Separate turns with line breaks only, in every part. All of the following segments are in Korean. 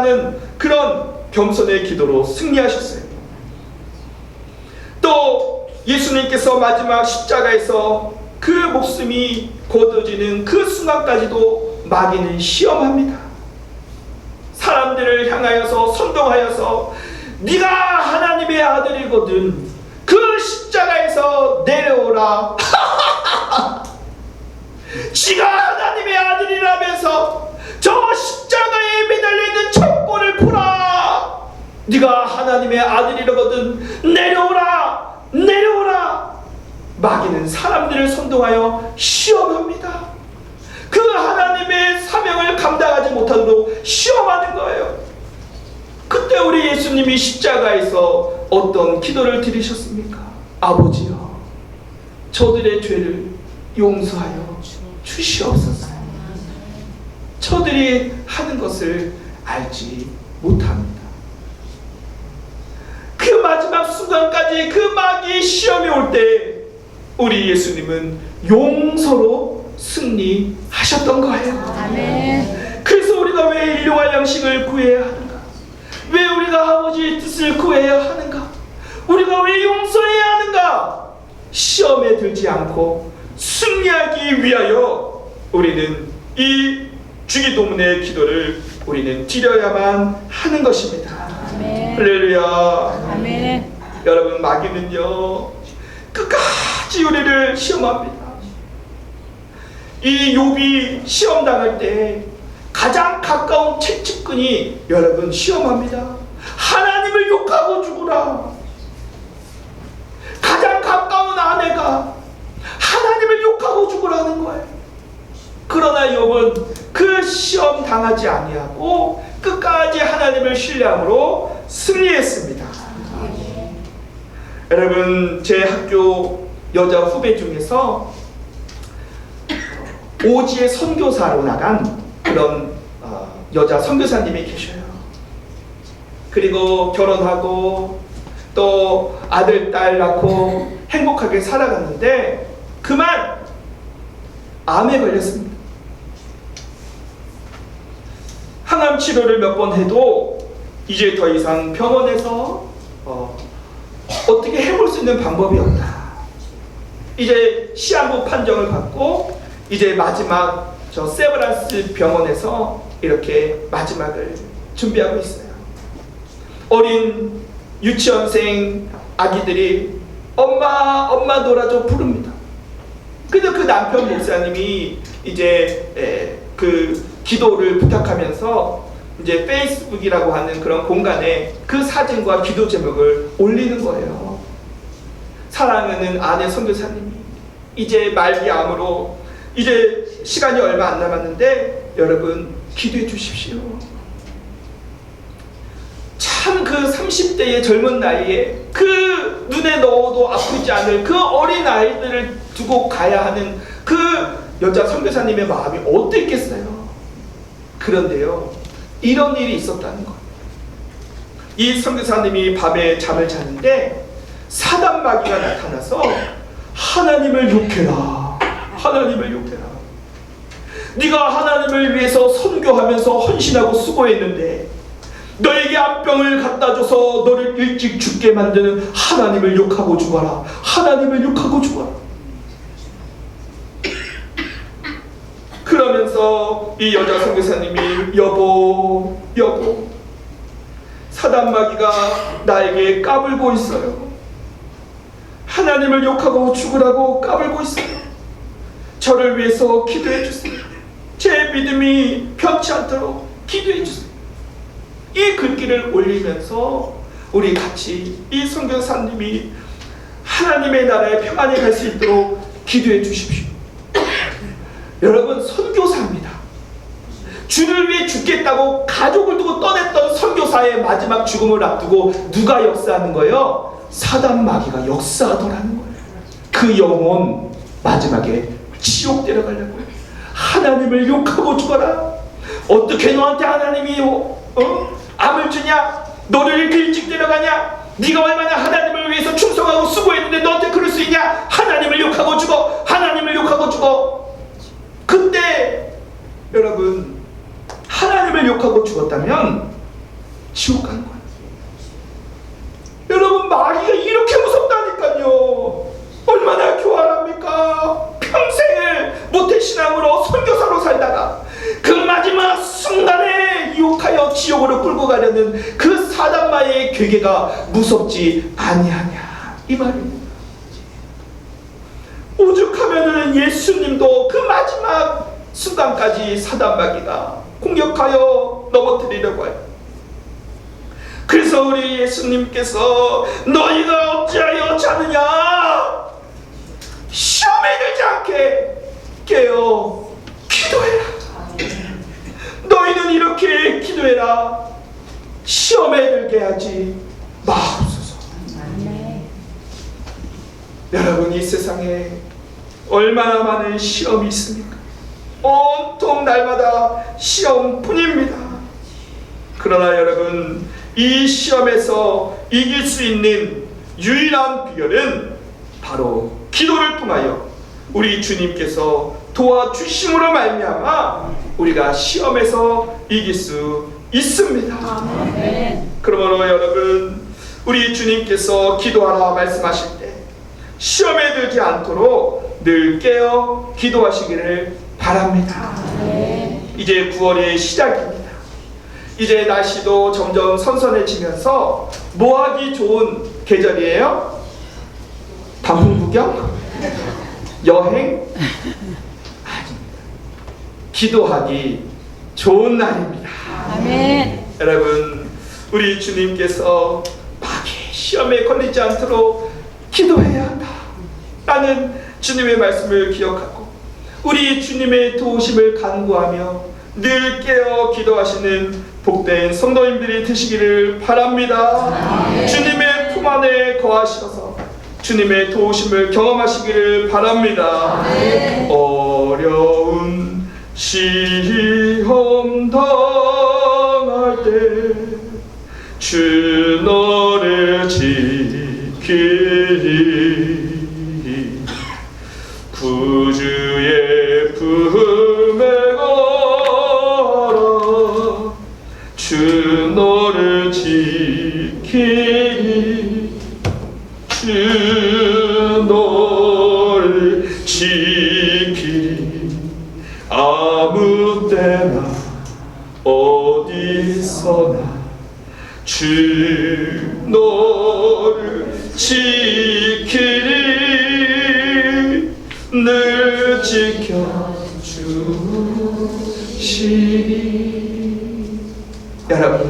하는 그런 겸손의 기도로 승리하셨어요. 또 예수님께서 마지막 십자가에서 그 목숨이 거둬지는 그 순간까지도 마귀는 시험합니다. 사람들을 향하여서 선동하여서 네가 하나님의 아들이거든 그 십자가에서 내려오라. 지가 하나님의 아들이라면서 저 십자가에 매달려있는 첩고를 풀어. 네가 하나님의 아들이라거든 내려오라 내려오라. 마귀는 사람들을 선동하여 시험합니다. 그 하나님의 사명을 감당하지 못하도록 시험하는 거예요. 그때 우리 예수님이 십자가에서 어떤 기도를 드리셨습니까? 아버지여, 저들의 죄를 용서하여 주시옵소서. 저들이 하는 것을 알지 못합니다. 그 마지막 순간까지 그 마귀의 시험이 올 때 우리 예수님은 용서로 승리하셨던 거예요.
아멘.
그래서 우리가 왜 일용할 양식을 구해야 하는가? 왜 우리가 아버지의 뜻을 구해야 하는가? 우리가 왜 용서해야 하는가? 시험에 들지 않고 승리하기 위하여 우리는 이 주기도문의 기도를 우리는 드려야만 하는 것입니다.
아멘.
할렐루야.
아멘.
여러분, 마귀는요 끝까지 우리를 시험합니다. 이 욥이 시험당할 때 가장 가까운 채찍근이 여러분 시험합니다. 하나님을 욕하고 죽으라. 가장 가까운 아내가 하나님을 욕하고 죽으라는 거예요. 그러나 욥은 그 시험 당하지 아니하고 끝까지 하나님을 신뢰함으로 승리했습니다. 여러분, 제 학교 여자 후배 중에서 오지의 선교사로 나간 그런 여자 선교사님이 계셔요. 그리고 결혼하고 또 아들, 딸 낳고 행복하게 살아갔는데 그만 암에 걸렸습니다. 항암 치료를 몇 번 해도 이제 더 이상 병원에서 어떻게 해볼 수 있는 방법이 없다. 이제 시한부 판정을 받고 이제 마지막 저 세브란스 병원에서 이렇게 마지막을 준비하고 있어요. 어린 유치원생 아기들이 엄마 엄마 놀아줘 부릅니다. 근데 그 남편 목사님이 이제 그 기도를 부탁하면서 이제 페이스북이라고 하는 그런 공간에 그 사진과 기도 제목을 올리는 거예요. 사랑하는 아내 선교사님이 이제 말기암으로 이제 시간이 얼마 안 남았는데 여러분 기도해 주십시오. 참 그 30대의 젊은 나이에 그 눈에 넣어도 아프지 않을 그 어린 아이들을 두고 가야 하는 그 여자 선교사님의 마음이 어땠겠어요. 그런데요, 이런 일이 있었다는 거예요. 이 선교사님이 밤에 잠을 자는데 사단 마귀가 나타나서 하나님을 욕해라, 하나님을 욕해라. 네가 하나님을 위해서 선교하면서 헌신하고 수고했는데 너에게 암병을 갖다 줘서 너를 일찍 죽게 만드는 하나님을 욕하고 죽어라, 하나님을 욕하고 죽어라. 그러면서 이 여자 선교사님이 여보 사단 마귀가 나에게 까불고 있어요. 하나님을 욕하고 죽으라고 까불고 있어요. 저를 위해서 기도해 주세요. 제 믿음이 변치 않도록 기도해 주세요. 이 글귀를 올리면서 우리 같이 이 선교사님이 하나님의 나라에 평안히 갈 수 있도록 기도해 주십시오. 여러분, 선교사입니다. 주를 위해 죽겠다고 가족을 두고 떠냈던 선교사의 마지막 죽음을 앞두고 누가 역사하는 거예요? 사단 마귀가 역사하더라는 거예요. 그 영혼 마지막에 지옥 데려가려고요. 하나님을 욕하고 죽어라. 어떻게 너한테 하나님이 암을 주냐? 너를 이렇게 일찍 데려가냐? 네가 얼마나 하나님을 위해서 충성하고 수고했는데 너한테 그럴 수 있냐? 하나님을 욕하고 죽어. 하나님을 욕하고 죽어. 그때 여러분, 하나님을 욕하고 죽었다면 지옥 가는 거예요. 여러분, 마귀가 이렇게 무섭다니까요. 얼마나 교활합니까? 평생을 모태신앙으로 선교사로 살다가 그 마지막 순간에 유혹하여 지옥으로 끌고 가려는 그 사단마의 괴계가 무섭지 아니하냐, 이 말입니다. 오죽하면은 예수님도 그 마지막 순간까지 사단마귀가 공격하여 넘어뜨리려고 해요. 그래서 우리 예수님께서 너희가 어찌하여 자느냐, 시험에 들지 않게 깨어 기도해라. 너희는 이렇게 기도해라. 시험에 들게 하지 마옵소서. 여러분, 이 세상에 얼마나 많은 시험이 있습니까? 온통 날마다 시험뿐입니다. 그러나 여러분, 이 시험에서 이길 수 있는 유일한 비결은 바로 기도를 통하여 우리 주님께서 도와주심으로 말미암아 우리가 시험에서 이길 수 있습니다. 아멘. 그러므로 여러분, 우리 주님께서 기도하라 말씀하실 때 시험에 들지 않도록 늘 깨어 기도하시기를 바랍니다. 아멘. 이제 9월의 시작입니다. 이제 날씨도 점점 선선해지면서 뭐하기 좋은 계절이에요? 단풍 구경? 여행? 아닙니다. 기도하기 좋은 날입니다. 아멘. 여러분, 우리 주님께서 마귀의 시험에 걸리지 않도록 기도해야 한다 라는 주님의 말씀을 기억하고 우리 주님의 도우심을 간구하며 늘 깨어 기도하시는 복된 성도님들이 되시기를 바랍니다. 아멘. 주님의 품 안에 거하셔서 주님의 도우심을 경험하시기를 바랍니다. 아멘. 어려운 시험 당할 때 주 너를 지키니 구주의 품에 걸어 주 너를 지키니 주 너를 지키니 아무 때나 어디서나 주 너를 지키니 늘 지켜주시니. 여러분,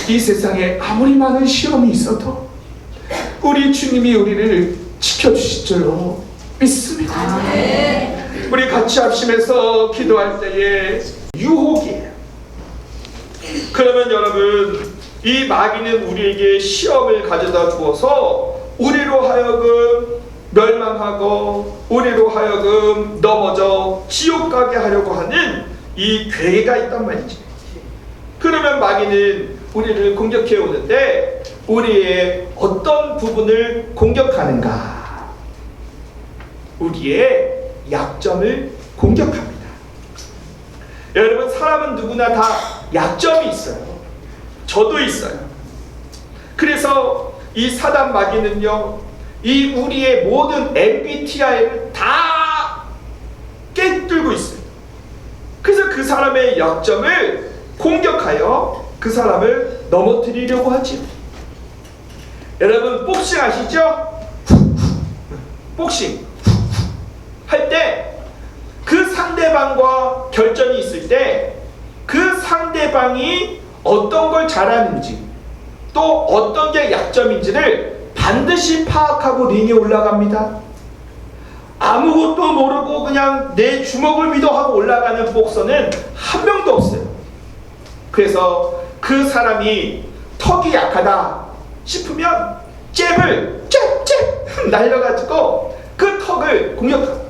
이 세상에 아무리 많은 시험이 있어도 우리 주님이 우리를 지켜주실 줄로 믿습니다. 우리 같이 합심해서 기도할 때에 유혹이에요. 그러면 여러분, 이 마귀는 우리에게 시험을 가져다 주어서 우리로 하여금 멸망하고 우리로 하여금 넘어져 지옥 가게 하려고 하는 이 괴가 있단 말이지. 그러면 마귀는 우리를 공격해 오는데 우리의 어떤 부분을 공격하는가? 우리의 약점을 공격합니다. 여러분, 사람은 누구나 다 약점이 있어요. 저도 있어요. 그래서 이 사단 마귀는요, 이 우리의 모든 MBTI를 다 깨뚫고 있어요. 그래서 그 사람의 약점을 공격하여 그 사람을 넘어뜨리려고 하지요. 여러분, 복싱 아시죠? 복싱 할 때 그 상대방과 결전이 있을 때 그 상대방이 어떤 걸 잘하는지 또 어떤 게 약점인지를 반드시 파악하고 링에 올라갑니다. 아무것도 모르고 그냥 내 주먹을 믿어 하고 올라가는 복서는 한 명도 없어요. 그래서 그 사람이 턱이 약하다 싶으면 잽을 잽 날려가지고 그 턱을 공격합니다.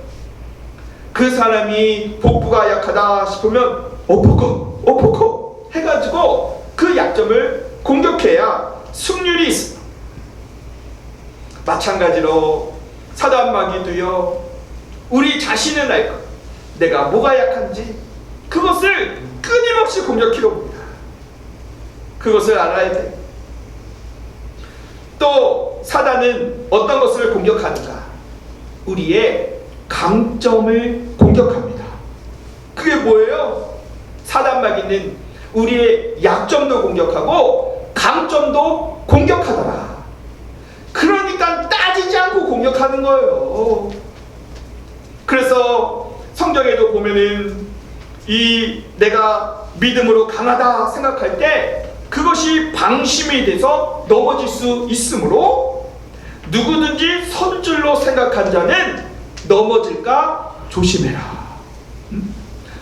그 사람이 복부가 약하다 싶으면 어퍼컷 해가지고 그 약점을 공격해야 승률이 있습니다. 마찬가지로 사단 마귀도요, 우리 자신을 알 것, 내가 뭐가 약한지 그것을 끊임없이 공격해 옵니다. 그것을 알아야 돼. 또 사단은 어떤 것을 공격하는가? 우리의 강점을 공격합니다. 그게 뭐예요? 사단 마귀는 우리의 약점도 공격하고 강점도 공격하더라. 그러니까 따지지 않고 공격하는 거예요. 그래서 성경에도 보면은 이 내가 믿음으로 강하다 생각할 때 그것이 방심이 돼서 넘어질 수 있으므로 누구든지 선줄로 생각한 자는 넘어질까 조심해라.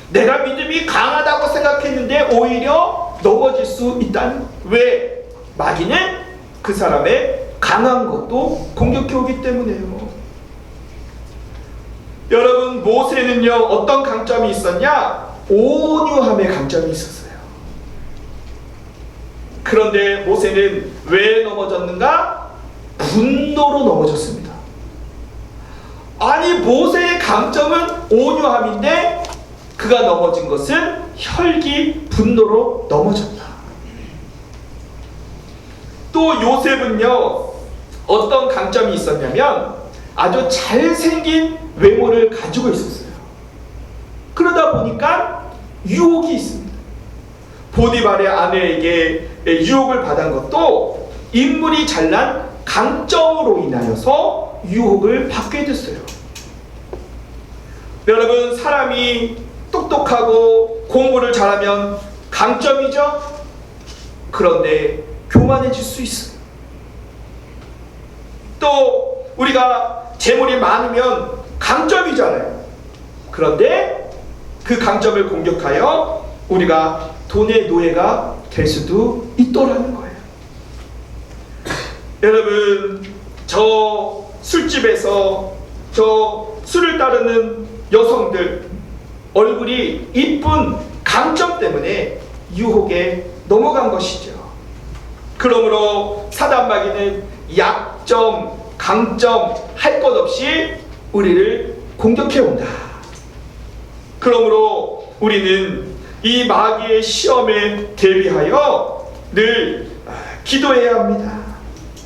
내가 믿음이 강하다고 생각했는데 오히려 넘어질 수 있다는. 왜? 마귀는 그 사람의 강한 것도 공격해 오기 때문에요. 여러분, 모세는요 어떤 강점이 있었냐? 온유함의 강점이 있었어요. 그런데 모세는 왜 넘어졌는가? 분노로 넘어졌습니다. 아니, 모세의 강점은 온유함인데 그가 넘어진 것은 혈기, 분노로 넘어졌다. 또 요셉은요 어떤 강점이 있었냐면 아주 잘생긴 외모를 가지고 있었어요. 그러다 보니까 유혹이 있습니다. 보디발의 아내에게 유혹을 받은 것도 인물이 잘난 강점으로 인하여서 유혹을 받게 됐어요. 여러분, 사람이 똑똑하고 공부를 잘하면 강점이죠. 그런데 교만해질 수 있어요. 또 우리가 재물이 많으면 강점이잖아요. 그런데 그 강점을 공격하여 우리가 돈의 노예가 될 수도 있더라는 거예요. 여러분, 저 술집에서 저 술을 따르는 여성들 얼굴이 이쁜 강점 때문에 유혹에 넘어간 것이죠. 그러므로 사단 마귀는 약점, 강점 할 것 없이 우리를 공격해 온다. 그러므로 우리는 이 마귀의 시험에 대비하여 늘 기도해야 합니다.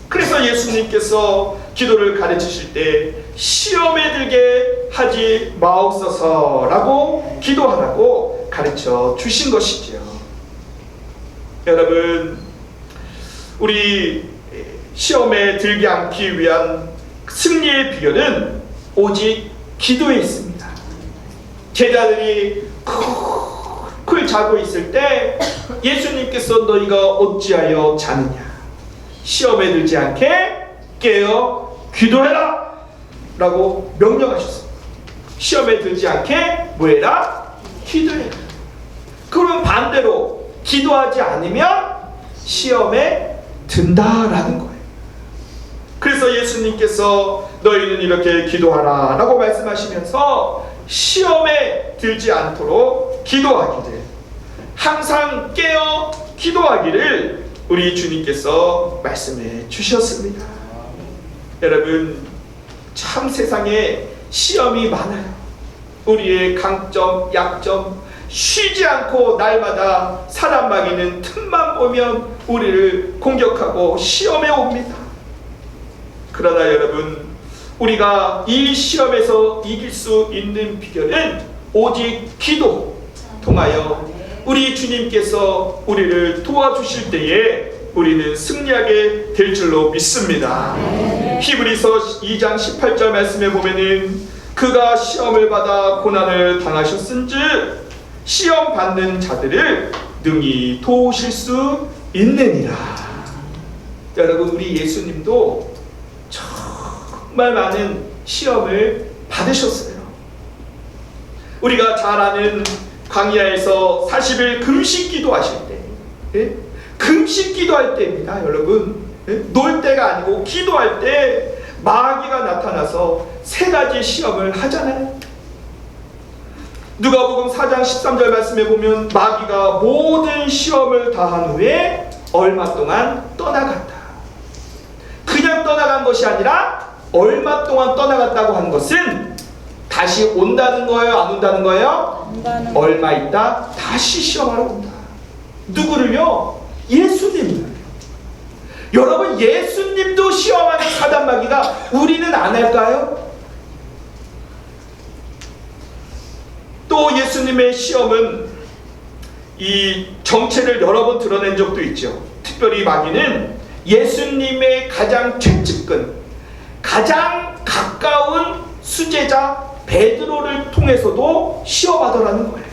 그래서 예수님께서 기도를 가르치실 때 시험에 들게 하지 마옵소서라고 기도하라고 가르쳐 주신 것이지요. 여러분, 우리 시험에 들지 않기 위한 승리의 비결은 오직 기도에 있습니다. 제자들이 쿨쿨 자고 있을 때 예수님께서 너희가 어찌하여 자느냐? 시험에 들지 않게 깨어 기도해라! 라고 명령하셨습니다. 시험에 들지 않게 뭐해라? 기도해라. 그러면 반대로 기도하지 않으면 시험에 든다라는 거예요. 그래서 예수님께서 너희는 이렇게 기도하라 라고 말씀하시면서 시험에 들지 않도록 기도하기를, 항상 깨어 기도하기를 우리 주님께서 말씀해 주셨습니다. 여러분, 참 세상에 시험이 많아요. 우리의 강점, 약점 쉬지 않고 날마다 사단 마귀는 틈만 보면 우리를 공격하고 시험에 옵니다. 그러나 여러분, 우리가 이 시험에서 이길 수 있는 비결은 오직 기도 통하여 우리 주님께서 우리를 도와주실 때에 우리는 승리하게 될 줄로 믿습니다. 히브리서 2장 18절 말씀에 보면은 그가 시험을 받아 고난을 당하셨은즉 시험 받는 자들을 능히 도우실 수 있느니라. 여러분, 우리 예수님도 정말 많은 시험을 받으셨어요. 우리가 잘 아는 광야에서 40일 금식 기도하실 때, 금식 기도할 때입니다. 여러분, 놀 때가 아니고 기도할 때 마귀가 나타나서 3가지 시험을 하잖아요. 누가복음 4장 13절 말씀에 보면 마귀가 모든 시험을 다한 후에 얼마 동안 떠나갔다. 그냥 떠나간 것이 아니라 얼마 동안 떠나갔다고 한 것은 다시 온다는 거예요? 안 온다는 거예요? 얼마 있다 다시 시험하러 온다. 누구를요? 예수님. 여러분, 예수님도 시험하는 사단마귀가 우리는 안 할까요? 또 예수님의 시험은 이 정체를 여러 번 드러낸 적도 있죠. 특별히 마귀는 예수님의 가장 최측근, 가장 가까운 수제자 베드로를 통해서도 시험하더라는 거예요.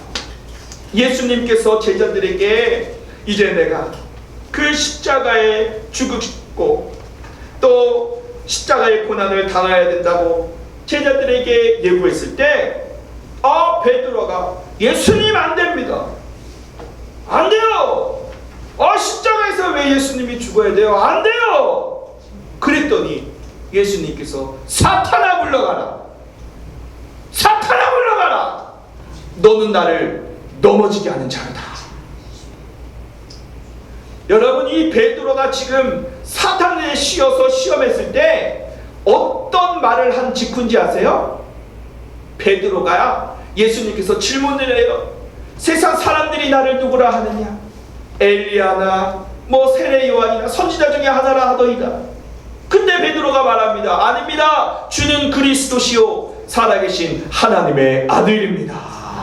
예수님께서 제자들에게 이제 내가 그 십자가에 죽고 또 십자가의 고난을 당해야 된다고 제자들에게 예고했을 때 베드로가 예수님 안 됩니다. 안 돼요. 십자가에서 왜 예수님이 죽어야 돼요? 안 돼요. 그랬더니 예수님께서 사탄아 물러가라. 사탄아 물러가라. 너는 나를 넘어지게 하는 자로다. 여러분, 이 베드로가 지금 사탄에 씌어서 시험했을 때 어떤 말을 한 직후인지 아세요? 베드로가 예수님께서 질문을 해요. 세상 사람들이 나를 누구라 하느냐? 엘리야나 세례 요한이나 선지자 중에 하나라 하더이다. 근데 베드로가 말합니다. 아닙니다. 주는 그리스도시요 살아계신 하나님의 아들입니다.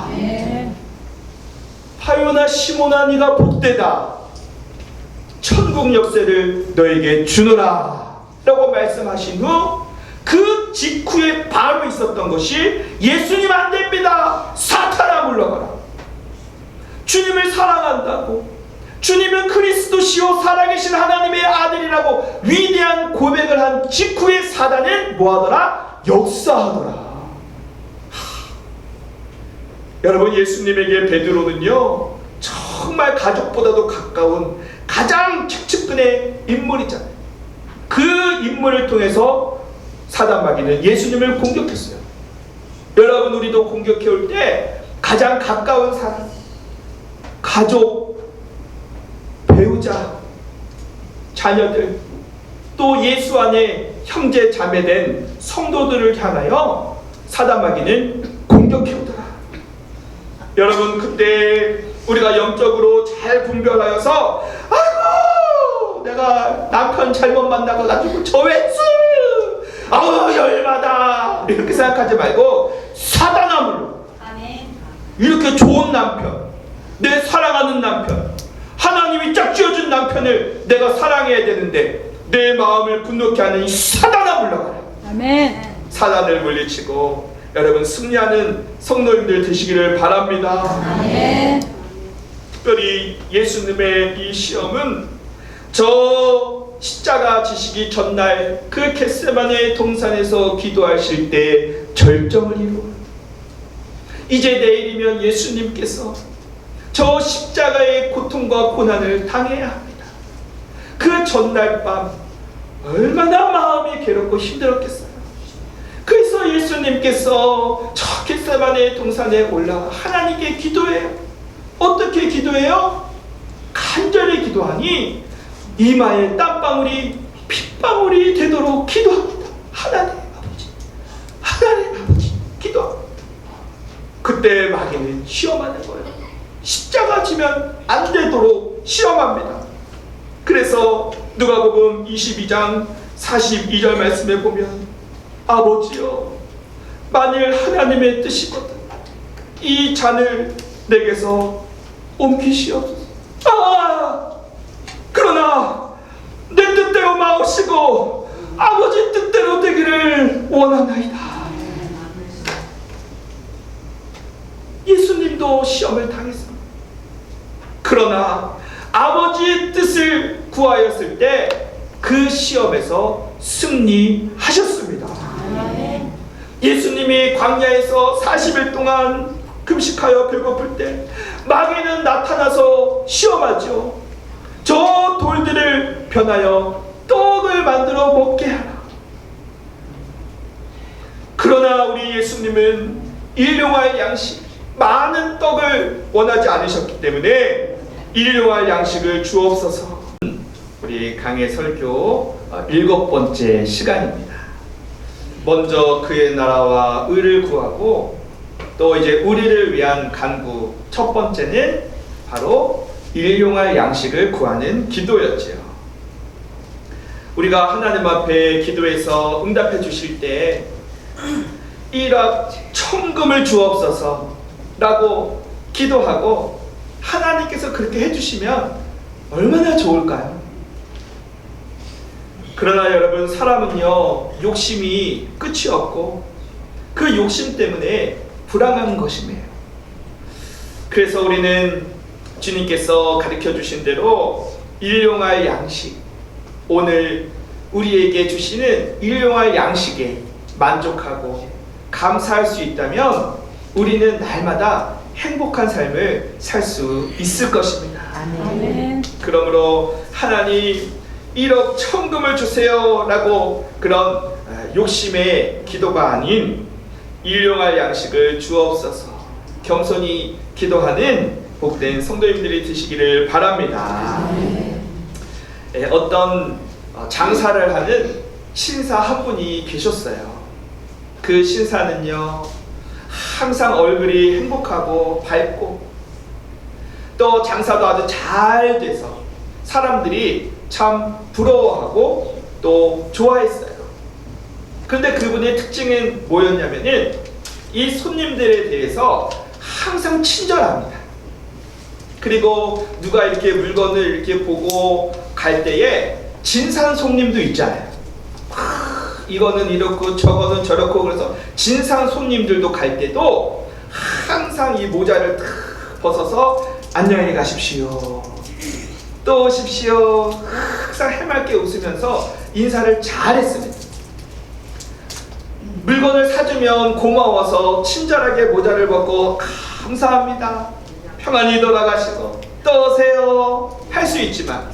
아멘. 바요나 시몬아, 네가 복되다. 천국 역세를 너에게 주노라 라고 말씀하신 후 그 직후에 바로 있었던 것이 예수님 안 됩니다. 사탄아 물러가라. 주님을 사랑한다고, 주님은 그리스도시요 살아계신 하나님의 아들이라고 위대한 고백을 한 직후에 사단은 뭐하더라? 역사하더라. 여러분, 예수님에게 베드로는요 정말 가족보다도 가까운 가장 측근의 인물이잖아요. 그 인물을 통해서 사단마귀는 예수님을 공격했어요. 여러분, 우리도 공격해올 때 가장 가까운 사람, 가족, 배우자, 자녀들, 또 예수 안에 형제 자매된 성도들을 향하여 사단마귀는 공격해오더라. 여러분, 그때 우리가 영적으로 잘 분별하여서 아이고 내가 남편 잘못 만나가지고 저회수 열받아 이렇게 생각하지 말고 사단함으로 이렇게 좋은 남편, 내 사랑하는 남편, 하나님이 짝 쥐어준 남편을 내가 사랑해야 되는데 내 마음을 분노케 하는 이 사단아 물러가라. 아멘. 사단을 물리치고 여러분 승리하는 성도님들 되시기를 바랍니다. 아멘. 특별히 예수님의 이 시험은 저 십자가 지시기 전날 그 겟세마네 동산에서 기도하실 때 절정을 이루어요. 이제 내일이면 예수님께서 저 십자가의 고통과 고난을 당해야 합니다. 그 전날 밤 얼마나 마음이 괴롭고 힘들었겠어요. 그래서 예수님께서 저 겟세마네 동산에 올라 하나님께 기도해요. 어떻게 기도해요? 간절히 기도하니 이마에 땀방울이 핏방울이 되도록 기도합니다. 하나님 아버지, 하나님 아버지 기도합니다. 그때 마귀는 시험하는 거예요. 십자가 지면 안 되도록 시험합니다. 그래서 누가복음 22장 42절 말씀에 보면 아버지여, 만일 하나님의 뜻이거든 이 잔을 내게서 옮기시옵소서. 그러나 내 뜻대로 마옵시고 아버지 뜻대로 되기를 원하나이다. 예수님도 시험을 당했습니다. 그러나 아버지의 뜻을 구하였을 때 그 시험에서 승리하셨습니다. 예수님이 광야에서 40일 동안 금식하여 배고플 때 마귀는 나타나서 시험하죠. 저 돌들을 변하여 떡을 만들어 먹게 하라. 그러나 우리 예수님은 일용할 양식, 많은 떡을 원하지 않으셨기 때문에 일용할 양식을 주옵소서. 우리 강해 설교 7번째 시간입니다. 먼저 그의 나라와 의를 구하고 또 이제 우리를 위한 간구, 첫 번째는 바로 일용할 양식을 구하는 기도였지요. 우리가 하나님 앞에 기도해서 응답해 주실 때 1억 천금을 주옵소서 라고 기도하고 하나님께서 그렇게 해주시면 얼마나 좋을까요? 그러나 여러분, 사람은요 욕심이 끝이 없고 그 욕심 때문에 불안한 것이네요. 그래서 우리는 주님께서 가르쳐 주신 대로 일용할 양식, 오늘 우리에게 주시는 일용할 양식에 만족하고 감사할 수 있다면 우리는 날마다 행복한 삶을 살 수 있을 것입니다.
아멘.
그러므로 하나님 1억 천금을 주세요 라고 그런 욕심의 기도가 아닌 일용할 양식을 주옵소서, 겸손히 기도하는 복된 성도님들이 되시기를 바랍니다. 어떤 장사를 하는 신사 한 분이 계셨어요. 그 신사는요 항상 얼굴이 행복하고 밝고 또 장사도 아주 잘 돼서 사람들이 참 부러워하고 또 좋아했어요. 그런데 그분의 특징은 뭐였냐면은 이 손님들에 대해서 항상 친절합니다. 그리고 누가 이렇게 물건을 이렇게 보고 갈 때에 진상 손님도 있잖아요. 이거는 이렇고 저거는 저렇고, 그래서 진상 손님들도 갈 때도 항상 이 모자를 탁 벗어서 안녕히 가십시오, 또 오십시오, 항상 해맑게 웃으면서 인사를 잘했습니다. 물건을 사주면 고마워서 친절하게 모자를 벗고 감사합니다, 평안히 돌아가시고 또 오세요 할 수 있지만,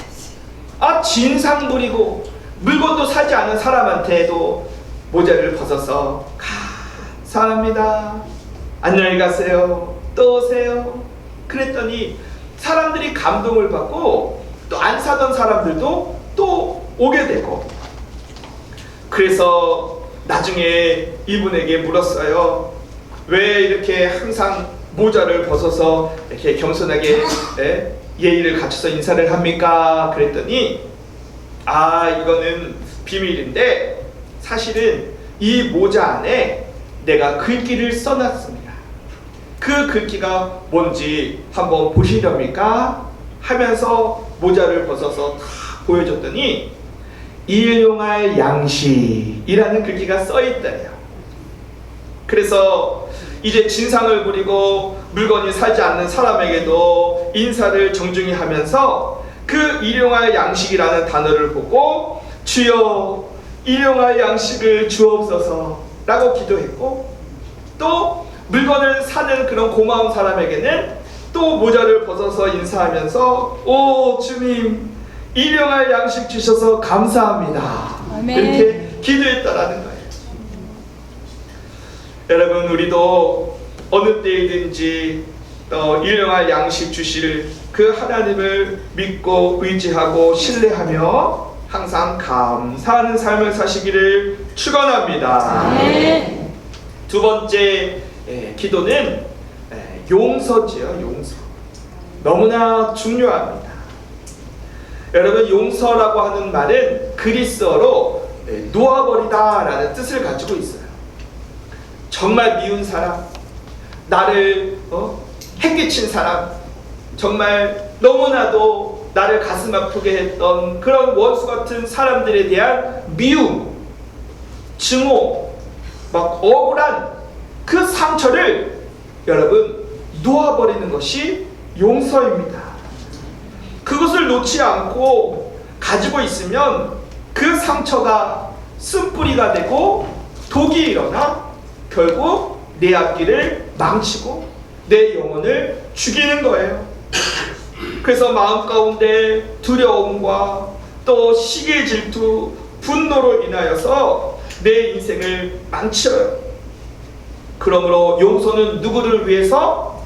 진상 부리고 물건도 사지 않은 사람한테도 모자를 벗어서 감사합니다, 안녕히 가세요, 또 오세요 그랬더니 사람들이 감동을 받고 또 안 사던 사람들도 또 오게 되고, 그래서 나중에 이분에게 물었어요. 왜 이렇게 항상 모자를 벗어서 이렇게 겸손하게 예의를 갖춰서 인사를 합니까? 그랬더니 이거는 비밀인데 사실은 이 모자 안에 내가 글귀를 써놨습니다. 그 글귀가 뭔지 한번 보시렵니까? 하면서 모자를 벗어서 다 보여줬더니 일용할 양식이라는 글귀가 써있다요. 그래서 이제 진상을 부리고 물건을 사지 않는 사람에게도 인사를 정중히 하면서 그 일용할 양식이라는 단어를 보고 주여 일용할 양식을 주옵소서 라고 기도했고, 또 물건을 사는 그런 고마운 사람에게는 또 모자를 벗어서 인사하면서 오 주님 일용할 양식 주셔서 감사합니다,
아멘.
이렇게 기도했다라는 거예요. 여러분, 우리도 어느 때이든지 일용할 양식 주실 그 하나님을 믿고 의지하고 신뢰하며 항상 감사하는 삶을 사시기를 축원합니다.
아멘.
두 번째 기도는 용서지요. 용서. 너무나 중요합니다. 여러분, 용서라고 하는 말은 그리스어로 놓아버리다 라는 뜻을 가지고 있어요. 정말 미운 사람, 나를 해끼친 사람, 정말 너무나도 나를 가슴 아프게 했던 그런 원수 같은 사람들에 대한 미움, 증오, 막 억울한 그 상처를 여러분 놓아버리는 것이 용서입니다. 그것을 놓지 않고 가지고 있으면 그 상처가 쓴뿌리가 되고 독이 일어나 결국 내 앞길을 망치고 내 영혼을 죽이는 거예요. 그래서 마음 가운데 두려움과 또 시기, 질투, 분노로 인하여서 내 인생을 망쳐요. 그러므로 용서는 누구를 위해서?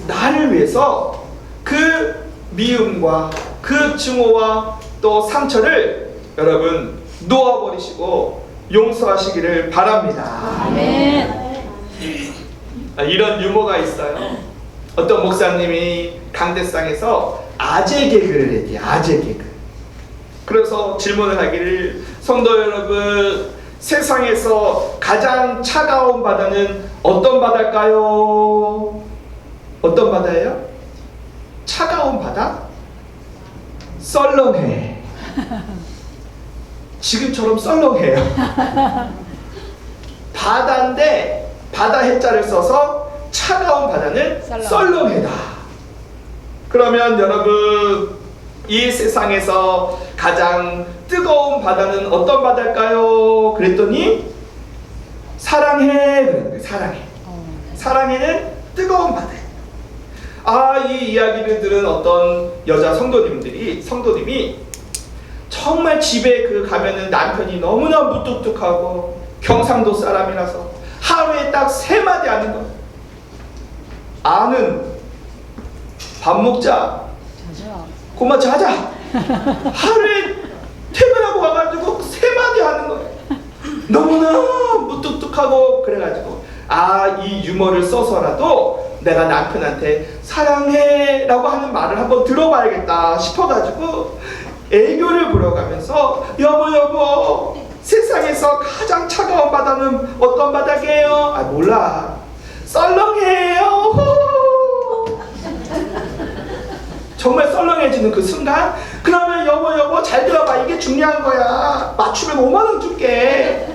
나를 위해서 그 미움과 그 증오와 또 상처를 여러분 놓아버리시고 용서하시기를 바랍니다.
아멘.
이런 유머가 있어요. 어떤 목사님이 강대상에서 아재 개그를 했대요. 아재 개그. 그래서 질문을 하기를, 성도 여러분, 세상에서 가장 차가운 바다는 어떤 바다일까요? 어떤 바다예요? 차가운 바다? 썰렁해. 지금처럼 썰렁해요. 바다인데 바다 해자를 써서 차가운 바다는 썰렁해다. 그러면 여러분, 이 세상에서 가장 뜨거운 바다는 어떤 바다일까요? 그랬더니 사랑해. 그랬는데 사랑해. 사랑해는 뜨거운 바다예요. 이 이야기를 들은 어떤 여자 성도님이 정말 집에 가면은 남편이 너무나 무뚝뚝하고 경상도 사람이라서 하루에 딱 3마디 하는 거예요. 아는, 밥 먹자, 고마 자자. 하루에 퇴근하고 와가지고 3마디 하는 거예요. 너무나 무뚝뚝하고. 그래가지고 이 유머를 써서라도 내가 남편한테 사랑해 라고 하는 말을 한번 들어봐야겠다 싶어가지고 애교를 부려가면서, 여보 세상에서 가장 차가운 바다는 어떤 바다게요? 몰라, 썰렁해요. 정말 썰렁해지는 그 순간, 그러면 여보 잘 들어봐, 이게 중요한 거야, 맞추면 5만원 줄게.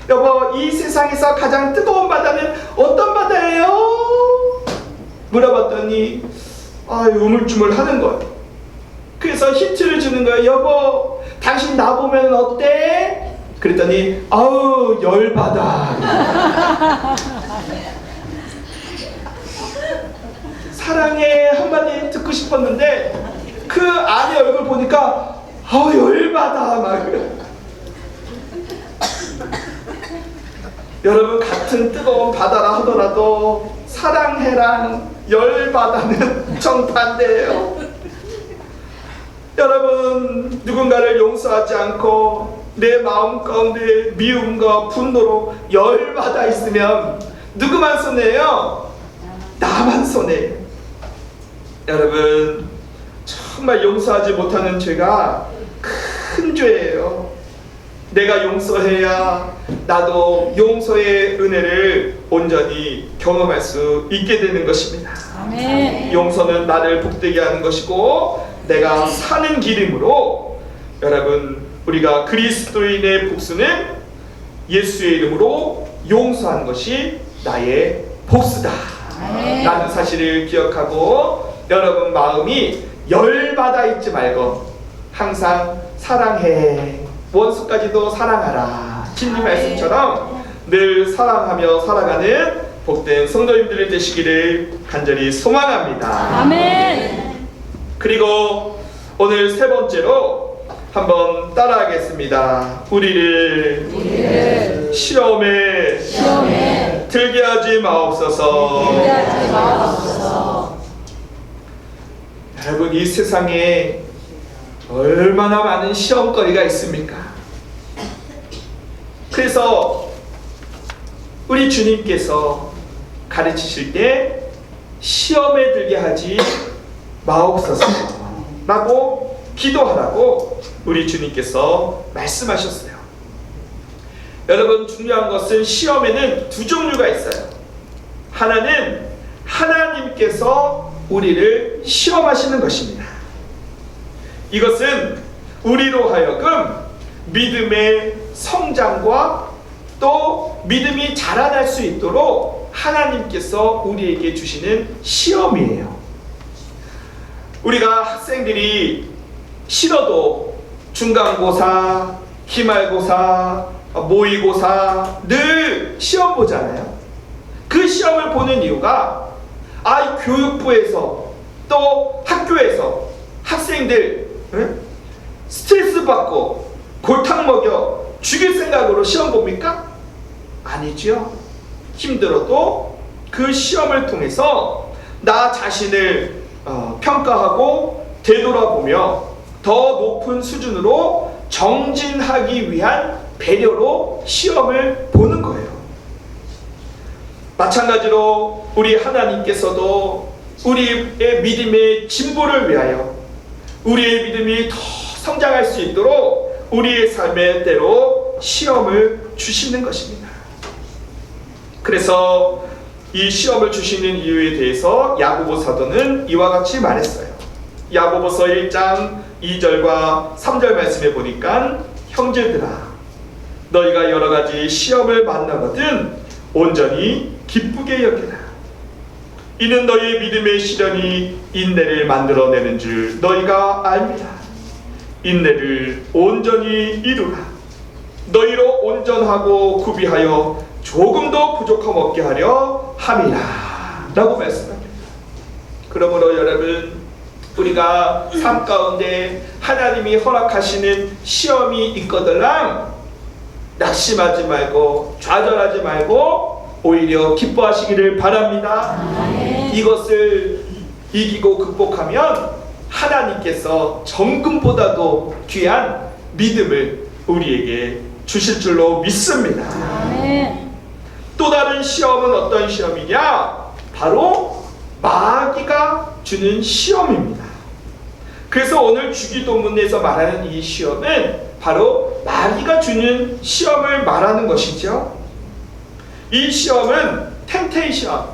여보, 이 세상에서 가장 뜨거운 바다는 어떤 바다예요? 물어봤더니 우물쭈물 하는 거예요. 그래서 힌트를 주는 거예요. 여보, 당신 나 보면 어때? 그랬더니 열받아. 사랑해 한마디 듣고 싶었는데 그 아내 얼굴 보니까 열받아 막. 여러분, 같은 뜨거운 바다라 하더라도 사랑해랑 열받아는 정반대예요. 여러분, 누군가를 용서하지 않고 내 마음 가운데 미움과 분노로 열받아 있으면 누구만 손해요? 나만 손해요. 여러분, 정말 용서하지 못하는 죄가 큰 죄예요. 내가 용서해야 나도 용서의 은혜를 온전히 경험할 수 있게 되는 것입니다.
아멘.
용서는 나를 복되게 하는 것이고 내가 사는 길이므로, 여러분, 우리가 그리스도인의 복수는 예수의 이름으로 용서하는 것이 나의 복수다 라는 사실을 기억하고, 여러분 마음이 열받아 있지 말고 항상 사랑해, 원수까지도 사랑하라, 진리 말씀처럼 늘 사랑하며 살아가는 복된 성도님들이 되시기를 간절히 소망합니다.
아멘.
그리고 오늘 3번째로 한번 따라하겠습니다. 우리를 시험에 들게 하지 마옵소서. 여러분, 이 세상에 얼마나 많은 시험거리가 있습니까? 그래서 우리 주님께서 가르치실 때 시험에 들게 하지 마옵소서 라고 기도하라고 우리 주님께서 말씀하셨어요. 여러분, 중요한 것은 시험에는 2 종류가 있어요. 하나는 하나님께서 우리를 시험하시는 것입니다. 이것은 우리로 하여금 믿음의 성장과 또 믿음이 자라날 수 있도록 하나님께서 우리에게 주시는 시험이에요. 우리가 학생들이 싫어도 중간고사, 기말고사, 모의고사 늘 시험 보잖아요. 그 시험을 보는 이유가 교육부에서 또 학교에서 학생들 스트레스 받고 골탕 먹여 죽일 생각으로 시험 봅니까? 아니죠. 힘들어도 그 시험을 통해서 나 자신을 평가하고 되돌아보며 더 높은 수준으로 정진하기 위한 배려로 시험을 보는 거예요. 마찬가지로 우리 하나님께서도 우리의 믿음의 진보를 위하여, 우리의 믿음이 더 성장할 수 있도록 우리의 삶에 때로 시험을 주시는 것입니다. 그래서 이 시험을 주시는 이유에 대해서 야고보 사도는 이와 같이 말했어요. 야고보서 1장 2절과 3절 말씀에 보니까 형제들아 너희가 여러 가지 시험을 만나거든 온전히 기쁘게 여기라. 이는 너희의 믿음의 시련이 인내를 만들어내는 줄 너희가 알미라. 인내를 온전히 이루라. 너희로 온전하고 구비하여 조금도 부족함 없게 하려 함이라 라고 말씀합니다. 그러므로 여러분, 우리가 삶 가운데 하나님이 허락하시는 시험이 있거들랑 낙심하지 말고 좌절하지 말고 오히려 기뻐하시기를 바랍니다. 이것을 이기고 극복하면 하나님께서 정금보다도 귀한 믿음을 우리에게 주실 줄로 믿습니다. 또 다른 시험은 어떤 시험이냐? 바로 마귀가 주는 시험입니다. 그래서 오늘 주기도문에서 말하는 이 시험은 바로 마귀가 주는 시험을 말하는 것이죠. 이 시험은 템테이션,